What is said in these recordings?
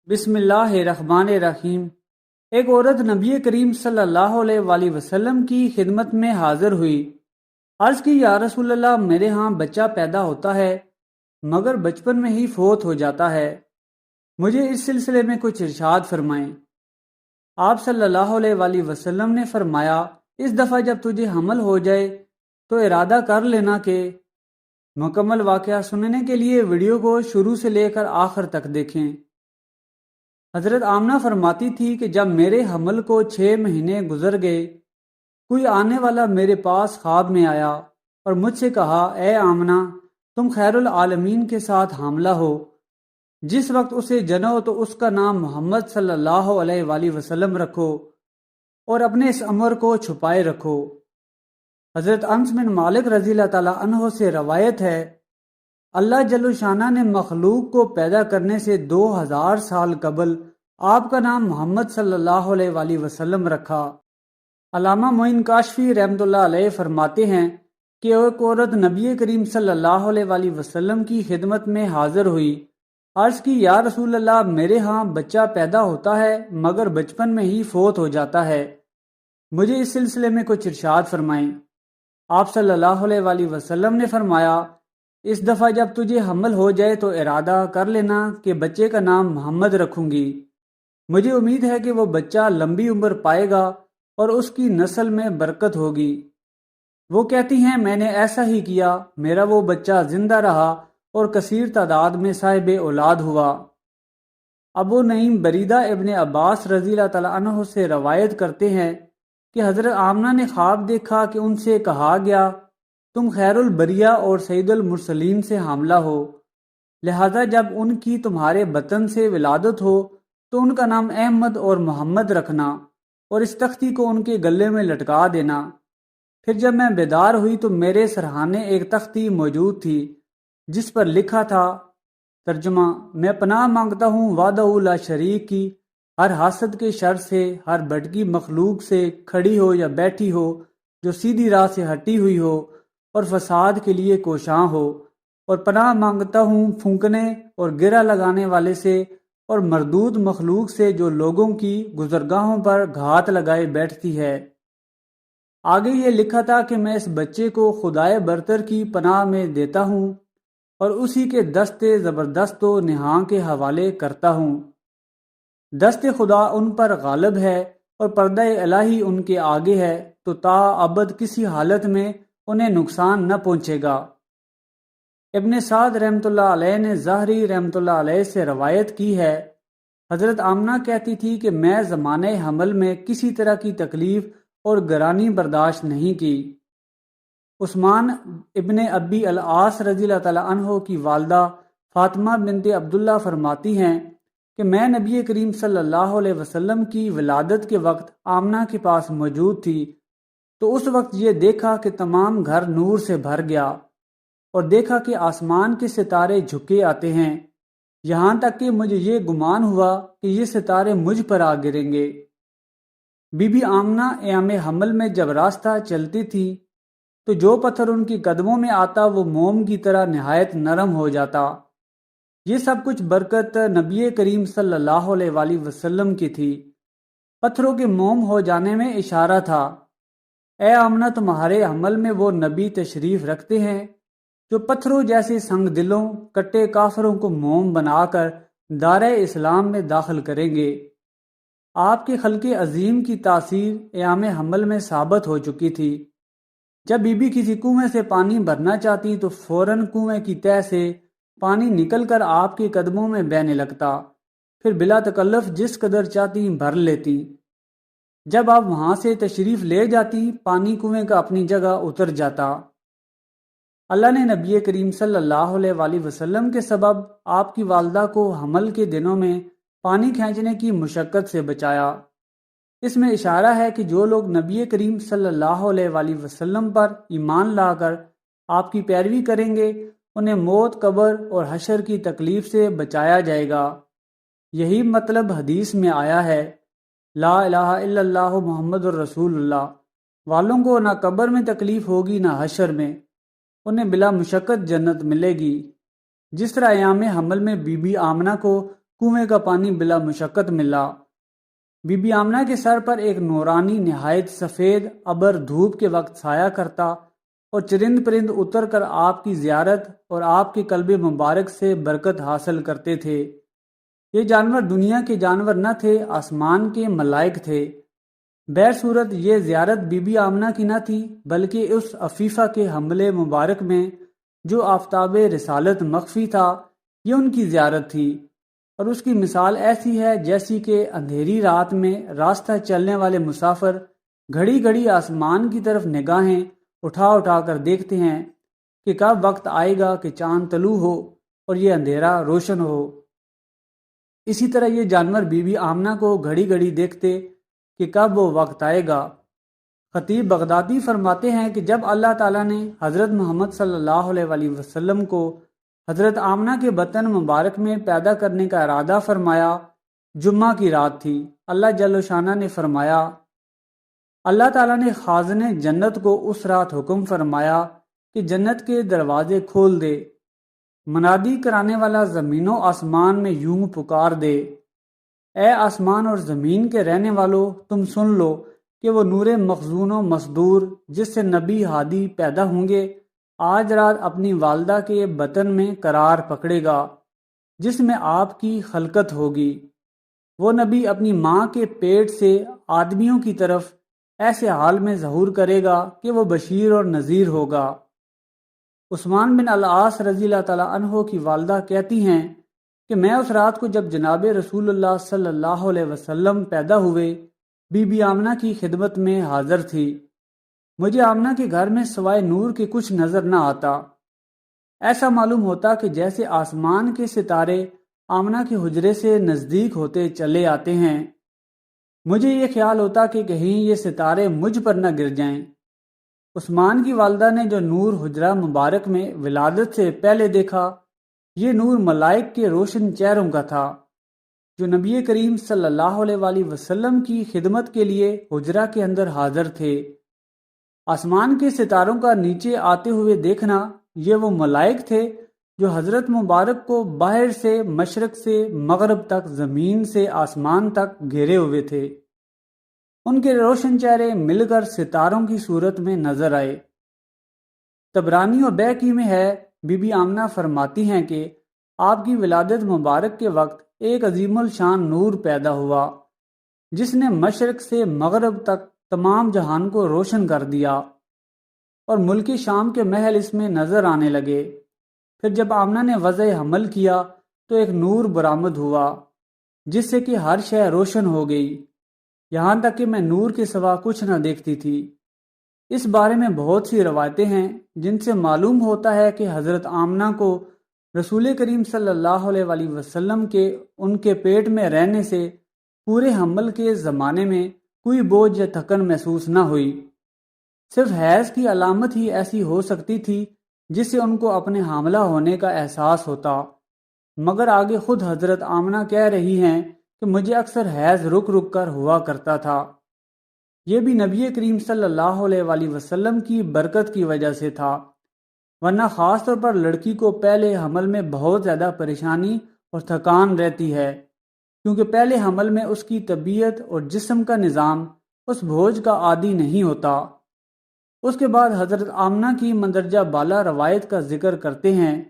بسم اللہ الرحمن الرحیم۔ ایک عورت نبی کریم صلی اللہ علیہ وآلہ وسلم کی خدمت میں حاضر ہوئی۔ عرض کی یا رسول اللہ، میرے ہاں بچہ پیدا ہوتا ہے مگر بچپن میں ہی فوت ہو جاتا ہے، مجھے اس سلسلے میں کچھ ارشاد فرمائیں۔ آپ صلی اللہ علیہ وآلہ وسلم نے فرمایا، اس دفعہ جب تجھے حمل ہو جائے تو ارادہ کر لینا کہ مکمل واقعہ سننے کے لیے ویڈیو کو شروع سے لے کر آخر تک دیکھیں۔ حضرت آمنہ فرماتی تھی کہ جب میرے حمل کو 6 مہینے گزر گئے، کوئی آنے والا میرے پاس خواب میں آیا اور مجھ سے کہا، اے آمنہ، تم خیر العالمین کے ساتھ حاملہ ہو، جس وقت اسے جنو تو اس کا نام محمد صلی اللہ علیہ وآلہ وسلم رکھو اور اپنے اس امر کو چھپائے رکھو۔ حضرت انس بن مالک رضی اللہ تعالیٰ عنہ سے روایت ہے، اللہ جل شانہ نے مخلوق کو پیدا کرنے سے 2000 سال قبل آپ کا نام محمد صلی اللہ علیہ وآلہ وسلم رکھا۔ علامہ معین کاشفی رحمۃ اللہ علیہ فرماتے ہیں کہ ایک عورت نبی کریم صلی اللہ علیہ وآلہ وسلم کی خدمت میں حاضر ہوئی۔ عرض کی یا رسول اللہ، میرے ہاں بچہ پیدا ہوتا ہے مگر بچپن میں ہی فوت ہو جاتا ہے، مجھے اس سلسلے میں کچھ ارشاد فرمائیں۔ آپ صلی اللہ علیہ وآلہ وسلم نے فرمایا، اس دفعہ جب تجھے حمل ہو جائے تو ارادہ کر لینا کہ بچے کا نام محمد رکھوں گی، مجھے امید ہے کہ وہ بچہ لمبی عمر پائے گا اور اس کی نسل میں برکت ہوگی۔ وہ کہتی ہیں، میں نے ایسا ہی کیا، میرا وہ بچہ زندہ رہا اور کثیر تعداد میں صاحب اولاد ہوا۔ ابو نعیم بریدہ ابن عباس رضی اللہ تعالیٰ عنہ سے روایت کرتے ہیں کہ حضرت آمنہ نے خواب دیکھا کہ ان سے کہا گیا، تم خیر البریہ اور سید المرسلین سے حاملہ ہو، لہذا جب ان کی تمہارے بطن سے ولادت ہو تو ان کا نام احمد اور محمد رکھنا اور اس تختی کو ان کے گلے میں لٹکا دینا۔ پھر جب میں بیدار ہوئی تو میرے سرہانے ایک تختی موجود تھی جس پر لکھا تھا، ترجمہ، میں پناہ مانگتا ہوں وحدہ لا شریک کی ہر حاسد کے شر سے، ہر بھٹکی مخلوق سے، کھڑی ہو یا بیٹھی ہو، جو سیدھی راہ سے ہٹی ہوئی ہو اور فساد کے لیے کوشاں ہو، اور پناہ مانگتا ہوں پھونکنے اور گرہ لگانے والے سے اور مردود مخلوق سے جو لوگوں کی گزرگاہوں پر گھات لگائے بیٹھتی ہے۔ آگے یہ لکھا تھا کہ میں اس بچے کو خدائے برتر کی پناہ میں دیتا ہوں اور اسی کے دست زبردست و نہاں کے حوالے کرتا ہوں۔ دست خدا ان پر غالب ہے اور پردہ الہی ان کے آگے ہے، تو تا ابد کسی حالت میں انہیں نقصان نہ پہنچے گا۔ ابن سعد رحمۃ اللہ علیہ نے ظاہری رحمۃ اللہ علیہ سے روایت کی ہے، حضرت آمنہ کہتی تھی کہ میں زمانہ حمل میں کسی طرح کی تکلیف اور گرانی برداشت نہیں کی۔ عثمان ابن ابی العاص رضی اللہ تعالیٰ عنہ کی والدہ فاطمہ بنت عبداللہ فرماتی ہیں کہ میں نبی کریم صلی اللہ علیہ وسلم کی ولادت کے وقت آمنہ کے پاس موجود تھی، تو اس وقت یہ دیکھا کہ تمام گھر نور سے بھر گیا اور دیکھا کہ آسمان کے ستارے جھکے آتے ہیں، یہاں تک کہ مجھے یہ گمان ہوا کہ یہ ستارے مجھ پر آ گریں گے۔ بی بی آمنہ ایام حمل میں جب راستہ چلتی تھی تو جو پتھر ان کی قدموں میں آتا وہ موم کی طرح نہایت نرم ہو جاتا۔ یہ سب کچھ برکت نبی کریم صلی اللہ علیہ وآلہ وسلم کی تھی۔ پتھروں کے موم ہو جانے میں اشارہ تھا، اے آمنہ، تمہارے حمل میں وہ نبی تشریف رکھتے ہیں جو پتھروں جیسے سنگ دلوں کٹے کافروں کو موم بنا کر دارِ اسلام میں داخل کریں گے۔ آپ کے خلق عظیم کی تاثیر ایام حمل میں ثابت ہو چکی تھی۔ جب بی بی کسی کنویں سے پانی بھرنا چاہتی تو فوراً کنویں کی تہہ سے پانی نکل کر آپ کے قدموں میں بہنے لگتا، پھر بلا تکلف جس قدر چاہتی بھر لیتی۔ جب آپ وہاں سے تشریف لے جاتی، پانی کنویں کا اپنی جگہ اتر جاتا۔ اللہ نے نبی کریم صلی اللہ علیہ وآلہ وسلم کے سبب آپ کی والدہ کو حمل کے دنوں میں پانی کھینچنے کی مشقت سے بچایا۔ اس میں اشارہ ہے کہ جو لوگ نبی کریم صلی اللہ علیہ وآلہ وسلم پر ایمان لا کر آپ کی پیروی کریں گے، انہیں موت، قبر اور حشر کی تکلیف سے بچایا جائے گا۔ یہی مطلب حدیث میں آیا ہے، لا الہ الا اللہ محمد الرسول اللہ والوں کو نہ قبر میں تکلیف ہوگی نہ حشر میں، انہیں بلا مشقت جنت ملے گی۔ جس طرح ایام حمل میں بی بی آمنہ کو کنویں کا پانی بلا مشقت ملا۔ بی بی آمنہ کے سر پر ایک نورانی نہایت سفید ابر دھوپ کے وقت سایہ کرتا اور چرند پرند اتر کر آپ کی زیارت اور آپ کے قلب مبارک سے برکت حاصل کرتے تھے۔ یہ جانور دنیا کے جانور نہ تھے، آسمان کے ملائک تھے۔ بہر صورت یہ زیارت بی بی آمنہ کی نہ تھی، بلکہ اس عفیفہ کے حملے مبارک میں جو آفتاب رسالت مخفی تھا، یہ ان کی زیارت تھی۔ اور اس کی مثال ایسی ہے جیسی کہ اندھیری رات میں راستہ چلنے والے مسافر گھڑی گھڑی آسمان کی طرف نگاہیں اٹھا اٹھا کر دیکھتے ہیں کہ کب وقت آئے گا کہ چاند طلوع ہو اور یہ اندھیرا روشن ہو۔ اسی طرح یہ جانور بی بی آمنہ کو گھڑی گھڑی دیکھتے کہ کب وہ وقت آئے گا۔ خطیب بغدادی فرماتے ہیں کہ جب اللہ تعالیٰ نے حضرت محمد صلی اللہ علیہ وآلہ وسلم کو حضرت آمنہ کے بطن مبارک میں پیدا کرنے کا ارادہ فرمایا، جمعہ کی رات تھی۔ اللہ جل شانہ نے فرمایا، اللہ تعالیٰ نے خازن جنت کو اس رات حکم فرمایا کہ جنت کے دروازے کھول دے، منادی کرانے والا زمین و آسمان میں یوں پکار دے، اے آسمان اور زمین کے رہنے والو، تم سن لو کہ وہ نور مخزون و مصدور جس سے نبی ہادی پیدا ہوں گے، آج رات اپنی والدہ کے بطن میں قرار پکڑے گا جس میں آپ کی خلقت ہوگی۔ وہ نبی اپنی ماں کے پیٹ سے آدمیوں کی طرف ایسے حال میں ظہور کرے گا کہ وہ بشیر اور نذیر ہوگا۔ عثمان بن العاص رضی اللہ تعالیٰ عنہ کی والدہ کہتی ہیں کہ میں اس رات کو جب جناب رسول اللہ صلی اللہ علیہ وسلم پیدا ہوئے بی بی آمنہ کی خدمت میں حاضر تھی۔ مجھے آمنہ کے گھر میں سوائے نور کے کچھ نظر نہ آتا، ایسا معلوم ہوتا کہ جیسے آسمان کے ستارے آمنہ کے حجرے سے نزدیک ہوتے چلے آتے ہیں۔ مجھے یہ خیال ہوتا کہ کہیں یہ ستارے مجھ پر نہ گر جائیں۔ عثمان کی والدہ نے جو نور حجرہ مبارک میں ولادت سے پہلے دیکھا، یہ نور ملائک کے روشن چہروں کا تھا جو نبی کریم صلی اللہ علیہ وآلہ وسلم کی خدمت کے لیے حجرہ کے اندر حاضر تھے۔ آسمان کے ستاروں کا نیچے آتے ہوئے دیکھنا، یہ وہ ملائک تھے جو حضرت مبارک کو باہر سے مشرق سے مغرب تک، زمین سے آسمان تک گھیرے ہوئے تھے۔ ان کے روشن چہرے مل کر ستاروں کی صورت میں نظر آئے۔ طبرانی و بیہقی میں ہے، بی بی آمنہ فرماتی ہیں کہ آپ کی ولادت مبارک کے وقت ایک عظیم الشان نور پیدا ہوا جس نے مشرق سے مغرب تک تمام جہان کو روشن کر دیا اور ملک شام کے محل اس میں نظر آنے لگے۔ پھر جب آمنہ نے وضع حمل کیا تو ایک نور برآمد ہوا جس سے کہ ہر شے روشن ہو گئی، یہاں تک کہ میں نور کے سوا کچھ نہ دیکھتی تھی۔ اس بارے میں بہت سی روایتیں ہیں جن سے معلوم ہوتا ہے کہ حضرت آمنہ کو رسول کریم صلی اللہ علیہ وآلہ وسلم کے ان کے پیٹ میں رہنے سے پورے حمل کے زمانے میں کوئی بوجھ یا تھکن محسوس نہ ہوئی۔ صرف حیض کی علامت ہی ایسی ہو سکتی تھی جس سے ان کو اپنے حاملہ ہونے کا احساس ہوتا، مگر آگے خود حضرت آمنہ کہہ رہی ہیں کہ مجھے اکثر حیض رک رک کر ہوا کرتا تھا۔ یہ بھی نبی کریم صلی اللہ علیہ وآلہ وسلم کی برکت کی وجہ سے تھا، ورنہ خاص طور پر لڑکی کو پہلے حمل میں بہت زیادہ پریشانی اور تھکان رہتی ہے، کیونکہ پہلے حمل میں اس کی طبیعت اور جسم کا نظام اس بوجھ کا عادی نہیں ہوتا۔ اس کے بعد حضرت آمنہ کی مندرجہ بالا روایت کا ذکر کرتے ہیں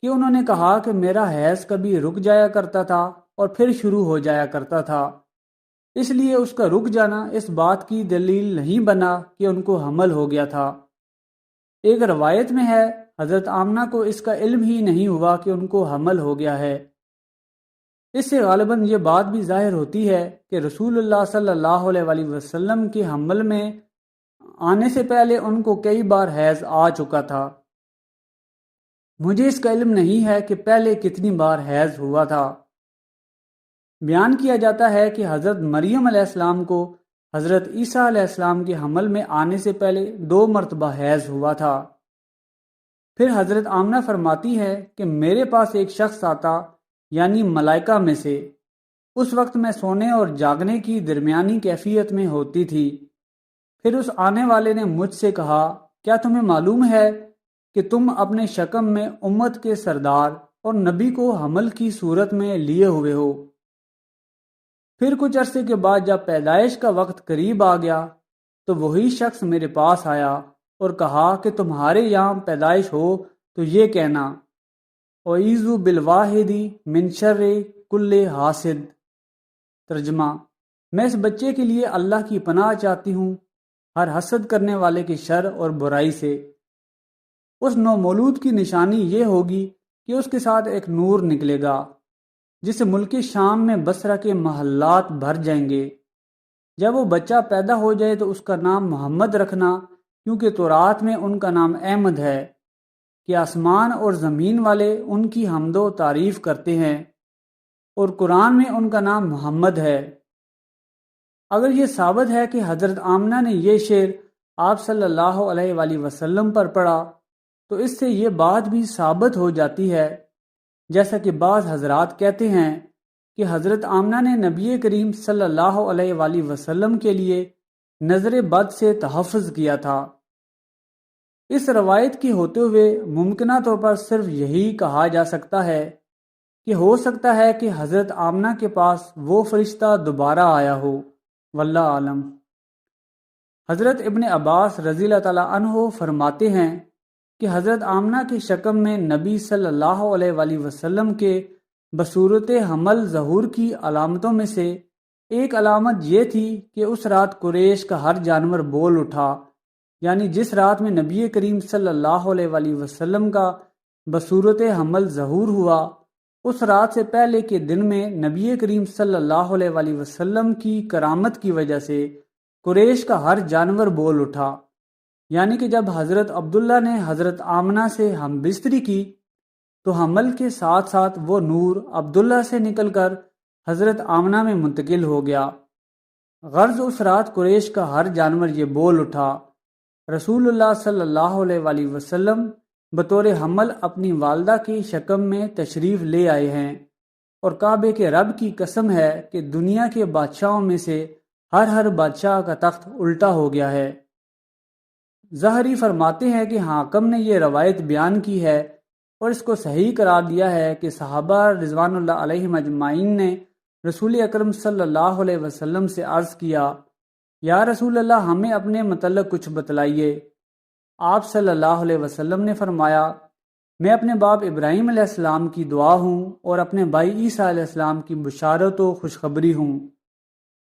کہ انہوں نے کہا کہ میرا حیض کبھی رک جایا کرتا تھا اور پھر شروع ہو جایا کرتا تھا، اس لیے اس کا رک جانا اس بات کی دلیل نہیں بنا کہ ان کو حمل ہو گیا تھا۔ ایک روایت میں ہے حضرت آمنہ کو اس کا علم ہی نہیں ہوا کہ ان کو حمل ہو گیا ہے۔ اس سے غالباً یہ بات بھی ظاہر ہوتی ہے کہ رسول اللہ صلی اللہ علیہ وآلہ وسلم کے حمل میں آنے سے پہلے ان کو کئی بار حیض آ چکا تھا۔ مجھے اس کا علم نہیں ہے کہ پہلے کتنی بار حیض ہوا تھا۔ بیان کیا جاتا ہے کہ حضرت مریم علیہ السلام کو حضرت عیسیٰ علیہ السلام کے حمل میں آنے سے پہلے 2 مرتبہ حیض ہوا تھا۔ پھر حضرت آمنہ فرماتی ہے کہ میرے پاس ایک شخص آتا، یعنی ملائکہ میں سے، اس وقت میں سونے اور جاگنے کی درمیانی کیفیت میں ہوتی تھی۔ پھر اس آنے والے نے مجھ سے کہا، کیا تمہیں معلوم ہے کہ تم اپنے شکم میں امت کے سردار اور نبی کو حمل کی صورت میں لیے ہوئے ہو۔ پھر کچھ عرصے کے بعد جب پیدائش کا وقت قریب آ گیا تو وہی شخص میرے پاس آیا اور کہا کہ تمہارے یہاں پیدائش ہو تو یہ کہنا اعوذ بالواحد من شر کل حاسد۔ ترجمہ: میں اس بچے کے لیے اللہ کی پناہ چاہتی ہوں ہر حسد کرنے والے کی شر اور برائی سے۔ اس نومولود کی نشانی یہ ہوگی کہ اس کے ساتھ ایک نور نکلے گا جس سے ملک شام میں بصرہ کے محلات بھر جائیں گے۔ جب وہ بچہ پیدا ہو جائے تو اس کا نام محمد رکھنا، کیونکہ تورات میں ان کا نام احمد ہے کہ آسمان اور زمین والے ان کی حمد و تعریف کرتے ہیں، اور قرآن میں ان کا نام محمد ہے۔ اگر یہ ثابت ہے کہ حضرت آمنہ نے یہ شعر آپ صلی اللہ علیہ وآلہ وسلم پر پڑھا تو اس سے یہ بات بھی ثابت ہو جاتی ہے، جیسا کہ بعض حضرات کہتے ہیں کہ حضرت آمنہ نے نبی کریم صلی اللہ علیہ وآلہ وسلم کے لیے نظر بد سے تحفظ کیا تھا۔ اس روایت کی ہوتے ہوئے ممکنہ طور پر صرف یہی کہا جا سکتا ہے کہ ہو سکتا ہے کہ حضرت آمنہ کے پاس وہ فرشتہ دوبارہ آیا ہو، واللہ عالم۔ حضرت ابن عباس رضی اللہ تعالیٰ عنہ فرماتے ہیں کہ حضرت آمنہ کے شکم میں نبی صلی اللہ علیہ وآلہ وسلم کے بصورت حمل ظہور کی علامتوں میں سے ایک علامت یہ تھی کہ اس رات قریش کا ہر جانور بول اٹھا، یعنی جس رات میں نبی کریم صلی اللہ علیہ وآلہ وسلم کا بصورت حمل ظہور ہوا، اس رات سے پہلے کے دن میں نبی کریم صلی اللہ علیہ وآلہ وسلم کی کرامت کی وجہ سے قریش کا ہر جانور بول اٹھا، یعنی کہ جب حضرت عبداللہ نے حضرت آمنہ سے ہم بستری کی تو حمل کے ساتھ ساتھ وہ نور عبداللہ سے نکل کر حضرت آمنہ میں منتقل ہو گیا۔ غرض اس رات قریش کا ہر جانور یہ بول اٹھا، رسول اللہ صلی اللہ علیہ وآلہ وسلم بطور حمل اپنی والدہ کی شکم میں تشریف لے آئے ہیں، اور کعبے کے رب کی قسم ہے کہ دنیا کے بادشاہوں میں سے ہر بادشاہ کا تخت الٹا ہو گیا ہے۔ ظاہری فرماتے ہیں کہ حاکم نے یہ روایت بیان کی ہے اور اس کو صحیح قرار دیا ہے کہ صحابہ رضوان اللہ علیہم اجمعین نے رسول اکرم صلی اللہ علیہ وسلم سے عرض کیا، یا رسول اللہ ہمیں اپنے متعلق کچھ بتلائیے۔ آپ صلی اللہ علیہ وسلم نے فرمایا، میں اپنے باپ ابراہیم علیہ السلام کی دعا ہوں اور اپنے بھائی عیسیٰ علیہ السلام کی بشارت و خوشخبری ہوں۔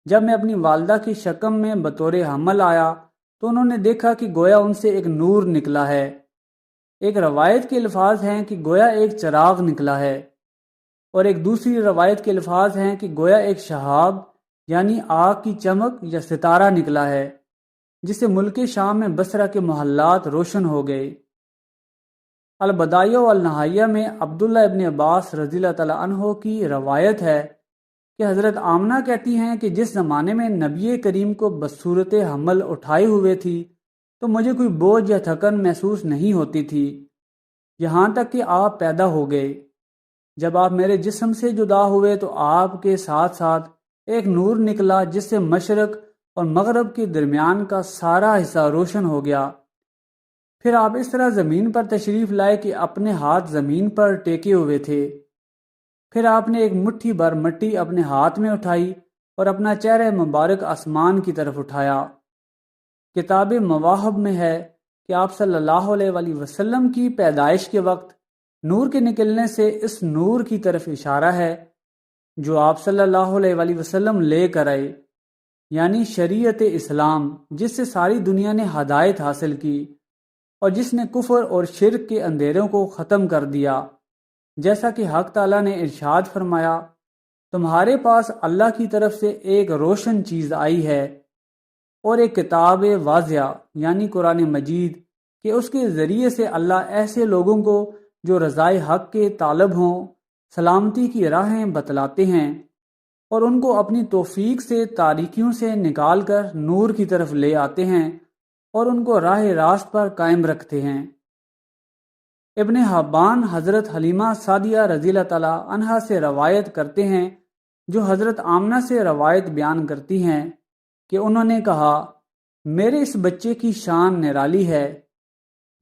جب میں اپنی والدہ کی شکم میں بطور حمل آیا تو انہوں نے دیکھا کہ گویا ان سے ایک نور نکلا ہے۔ ایک روایت کے الفاظ ہیں کہ گویا ایک چراغ نکلا ہے، اور ایک دوسری روایت کے الفاظ ہیں کہ گویا ایک شہاب یعنی آگ کی چمک یا ستارہ نکلا ہے، جس سے ملک شام میں بصرہ کے محلات روشن ہو گئے۔ البدایہ والنہایہ میں عبداللہ ابن عباس رضی اللہ تعالیٰ عنہ کی روایت ہے کہ حضرت آمنہ کہتی ہیں کہ جس زمانے میں نبی کریم کو بصورت حمل اٹھائے ہوئے تھی تو مجھے کوئی بوجھ یا تھکن محسوس نہیں ہوتی تھی، یہاں تک کہ آپ پیدا ہو گئے۔ جب آپ میرے جسم سے جدا ہوئے تو آپ کے ساتھ ساتھ ایک نور نکلا جس سے مشرق اور مغرب کے درمیان کا سارا حصہ روشن ہو گیا۔ پھر آپ اس طرح زمین پر تشریف لائے کہ اپنے ہاتھ زمین پر ٹیکے ہوئے تھے۔ پھر آپ نے ایک مٹھی بھر مٹی اپنے ہاتھ میں اٹھائی اور اپنا چہرہ مبارک آسمان کی طرف اٹھایا۔ کتاب مواہب میں ہے کہ آپ صلی اللہ علیہ وآلہ وسلم کی پیدائش کے وقت نور کے نکلنے سے اس نور کی طرف اشارہ ہے جو آپ صلی اللہ علیہ وآلہ وسلم لے کر آئے، یعنی شریعت اسلام، جس سے ساری دنیا نے ہدایت حاصل کی اور جس نے کفر اور شرک کے اندھیروں کو ختم کر دیا، جیسا کہ حق تعالیٰ نے ارشاد فرمایا، تمہارے پاس اللہ کی طرف سے ایک روشن چیز آئی ہے اور ایک کتاب واضح یعنی قرآن مجید کہ اس کے ذریعے سے اللہ ایسے لوگوں کو جو رضائے حق کے طالب ہوں سلامتی کی راہیں بتلاتے ہیں اور ان کو اپنی توفیق سے تاریکیوں سے نکال کر نور کی طرف لے آتے ہیں اور ان کو راہ راست پر قائم رکھتے ہیں۔ ابن حبان حضرت حلیمہ سعدیہ رضی اللہ تعالیٰ عنہا سے روایت کرتے ہیں، جو حضرت آمنہ سے روایت بیان کرتی ہیں کہ انہوں نے کہا، میرے اس بچے کی شان نرالی ہے،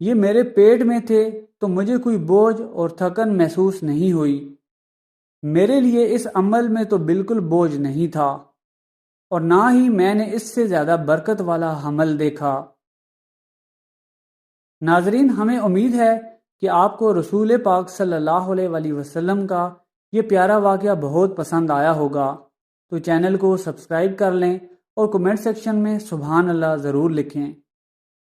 یہ میرے پیٹ میں تھے تو مجھے کوئی بوجھ اور تھکن محسوس نہیں ہوئی۔ میرے لیے اس عمل میں تو بالکل بوجھ نہیں تھا، اور نہ ہی میں نے اس سے زیادہ برکت والا عمل دیکھا۔ ناظرین، ہمیں امید ہے کہ آپ کو رسول پاک صلی اللہ علیہ وآلہ وسلم کا یہ پیارا واقعہ بہت پسند آیا ہوگا، تو چینل کو سبسکرائب کر لیں اور کمنٹ سیکشن میں سبحان اللہ ضرور لکھیں۔